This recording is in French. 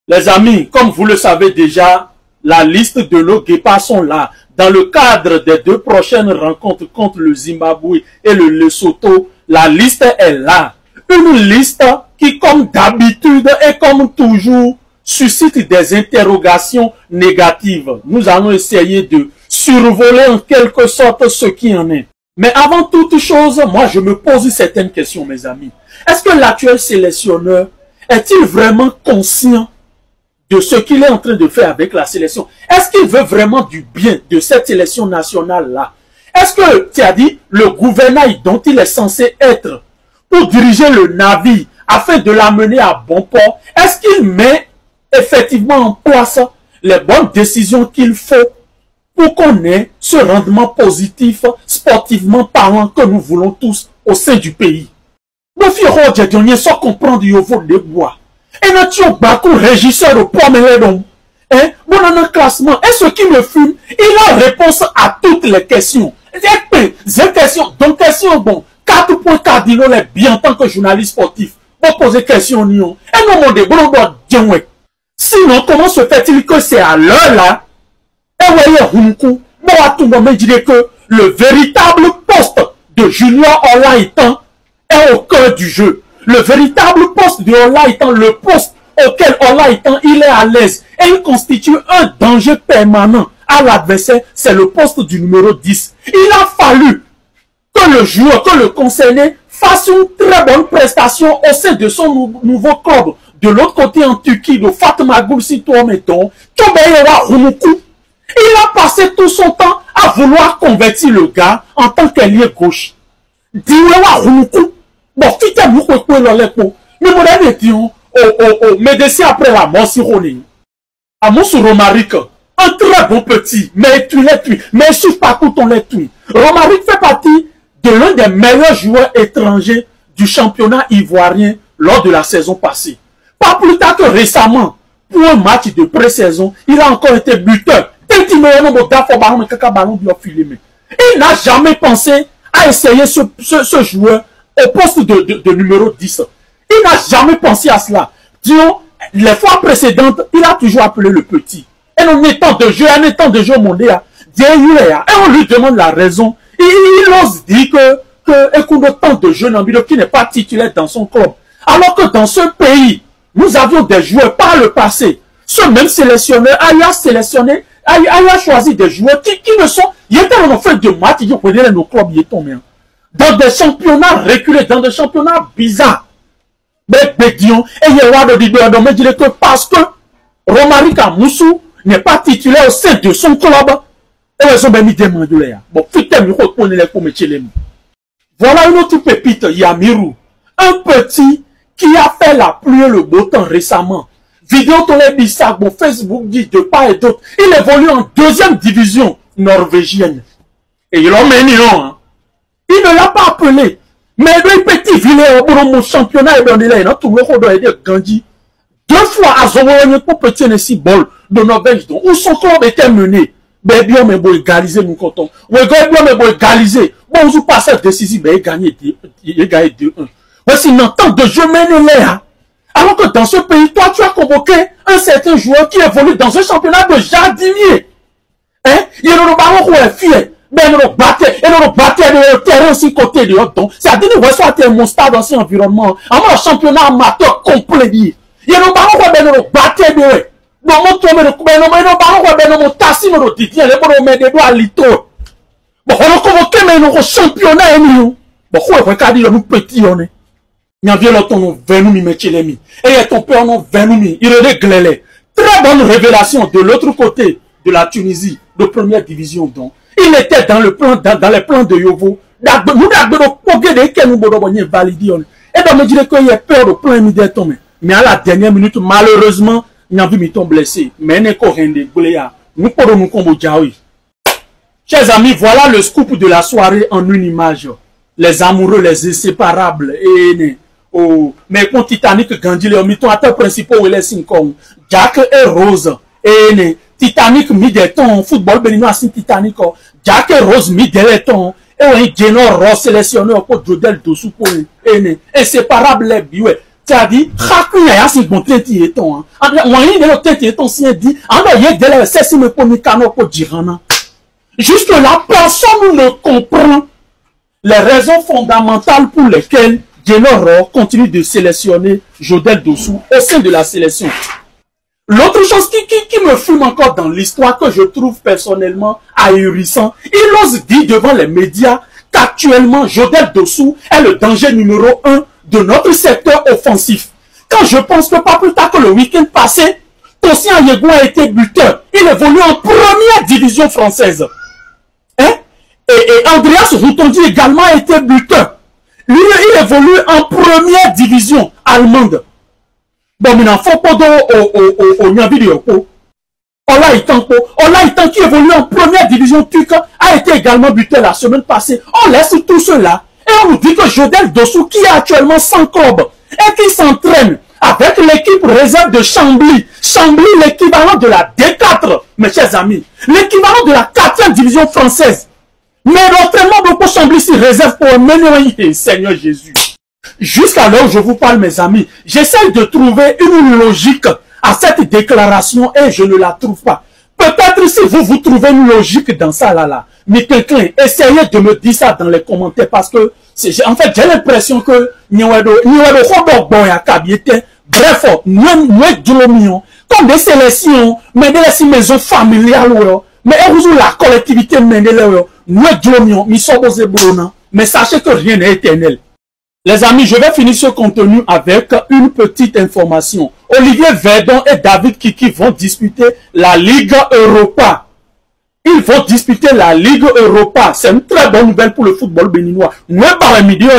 Les amis, comme vous le savez déjà, la liste de nos guépards sont là. Dans le cadre des 2 prochaines rencontres contre le Zimbabwe et le Lesotho, la liste est là. Une liste qui, comme d'habitude et comme toujours, suscite des interrogations négatives. Nous allons essayer de survoler en quelque sorte ce qui en est. Mais avant toute chose, moi je me pose certaines questions, mes amis. Est-ce que l'actuel sélectionneur est-il vraiment conscient de ce qu'il est en train de faire avec la sélection? Est-ce qu'il veut vraiment du bien de cette sélection nationale-là? Est-ce que, tu as dit, le gouvernail dont il est censé être pour diriger le navire afin de l'amener à bon port, est-ce qu'il met effectivement en place les bonnes décisions qu'il faut pour qu'on ait ce rendement positif, sportivement parlant, que nous voulons tous au sein du pays? Nos filles Roger Dionnier sans comprendre Yovo de bois. Et notre Bakou, régisseur de Pomeledon, hein, bon, on a un classement. Et ce qui me fume, il a réponse à toutes les questions. J'ai question, donc question, bon, 4 points cardinaux, les bien en tant que journaliste sportif. Pour poser question, nion. Et nous, mon débrouille, doit dire, ouais. Sinon, comment se fait-il que c'est à l'heure là, et voyez, Hunkou, bon, à tout moment, je dirais que le véritable poste de Junior Olaitan est au cœur du jeu. Le véritable poste de Olaitan, le poste auquel Olaitan, il est à l'aise, et il constitue un danger permanent à l'adversaire, c'est le poste du numéro 10. Il a fallu que le joueur, que le concerné, fasse une très bonne prestation au sein de son nouveau club. De l'autre côté, en Turquie, de Fatma Goulsi Touameton, il a passé tout son temps à vouloir convertir le gars en tant qu'ailier gauche. Bon, qui t'a beaucoup de l'époque. Mais mon ami dit, médecin après la mort, si on est. À Moussou Romaric, un très bon petit, mais tu l'es tu. Mais je suis pas tout on l'est tu. Romaric fait partie de l'un des meilleurs joueurs étrangers du championnat ivoirien lors de la saison passée. Pas plus tard que récemment, pour un match de pré-saison, il a encore été buteur. Il n'a jamais pensé à essayer ce joueur au poste de numéro 10. Il n'a jamais pensé à cela. Disons, les fois précédentes, il a toujours appelé le petit. Et en étant de jeu, mondial, et on lui demande la raison. Il ose dire que écoute, tant de jeunes ambitions qui n'est pas titulaire dans son club. Alors que dans ce pays, nous avions des joueurs par le passé. Ce même sélectionneur a choisi des joueurs qui ne sont, il était en fait de match, ils ont pris nos clubs, ils tombent. Dans des championnats reculés, dans des championnats bizarres. Mais Bédion, et il y a de dire que parce que Romaric Moussou n'est pas titulaire au sein de son club, et ils ont même mis des mandolés. Bon, voilà une autre pépite, Yamirou. Un petit qui a fait la pluie et le beau temps récemment. Vidéo Tolé Bissak, bon, Facebook dit de part et d'autre. Il évolue en 2e division norvégienne. Et il l'a mené, hein. Il ne l'a pas appelé. Mais le petit vilain au mon championnat est donné là. Il a tout le monde de Gandhi. 2 fois à Zomoyé pour petit Nessi Ball de Norvège. Où son club était mené. Ben bien, mais bon, égaliser, nous comptons. Ouais, bien, mais bon, égaliser. Bon, vous passez décisif, ben, il gagne 2-1. Voici une entente de jeu mené là. Alors que dans ce pays, toi, tu as convoqué un certain joueur qui évolue dans un championnat de jardinier. Hein? Il y a un ballon qui est fier. Mais il y a un le terrain aussi côté de l'autre. C'est-à-dire que vous avez un monstre dans cet environnement. Un championnat amateur complet. Il y a un ballon qui est battu de bon, mon tour, mais le ballon qui est mon tassi, mais le Didier, le ballon met des doigts à l'ito. Bon, on a convoqué, mais le championnat est nous. Bon, on va regarder nous petits, on est. Il y a bien longtemps, nous venons mi mettre les mi. Et il y a ton père, nous venons mi. Il est glélé. Très bonne révélation de l'autre côté de la Tunisie, de première division, donc. Il était dans le plan, dans les plans de Yovo. Nous avons validé. Et donc, me dirait qu'il y a peur de plan immédiatement. Mais à la dernière minute, malheureusement, il y a vu Miton blessé. Mais il n'y a pas de bléa. Nous pourrons nous combattre. Chers amis, voilà le scoop de la soirée en une image. Les amoureux, les inséparables. Oh, mais quand Titanic, Gandhi, les mitons acteurs principaux, il est 5 ans. Jack et Rose. Titanic Middleton, football béninois sin Titanic, Jack et Rose Middleton, et un Jenor Ross sélectionneur pour Jodel Dossou pour inséparable les bioué. c'est-à-dire, Hakuya si bon tététon, moyen de tététon si dit, en ayant de la cesse me pomikano pour dirana. Jusque là, personne ne comprend les raisons fondamentales pour lesquelles Djenoro continue de sélectionner Jodel Dossou au sein de la sélection. L'autre chose qui me fume encore dans l'histoire, que je trouve personnellement ahurissant, il ose dire devant les médias qu'actuellement Jodel Dossou est le danger numéro 1 de notre secteur offensif. Quand je pense que pas plus tard que le week-end passé, Tosin Ayegou a été buteur. Il évolue en première division française. Hein? Et Andreas Routondi également a été buteur. Lui, il évolue en première division allemande. Bon, mais il faut pas au Nyabi de Yoko. Ola Itan qui évolue en première division turque a été également buteur la semaine passée. On laisse tout cela et on nous dit que Jodel Dossou, qui est actuellement sans club et qui s'entraîne avec l'équipe réserve de Chambly. Chambly, l'équivalent de la D4, mes chers amis. L'équivalent de la 4e division française. Mais l'entraînement de Chambly s'y réserve pour mener Seigneur Jésus. Jusqu'à l'heure où je vous parle, mes amis, j'essaie de trouver une logique à cette déclaration et je ne la trouve pas. Peut-être si vous trouvez une logique dans ça, là. Mais quelqu'un, essayez de me dire ça dans les commentaires parce que, en fait, j'ai l'impression que, bref, comme des sélections, mais des maisons familiales, mais la collectivité, mais sachez que rien n'est éternel. Les amis, je vais finir ce contenu avec une petite information. Olivier Verdon et David Kiki vont disputer la Ligue Europa. Ils vont disputer la Ligue Europa. C'est une très bonne nouvelle pour le football béninois. Nous, par les milieux,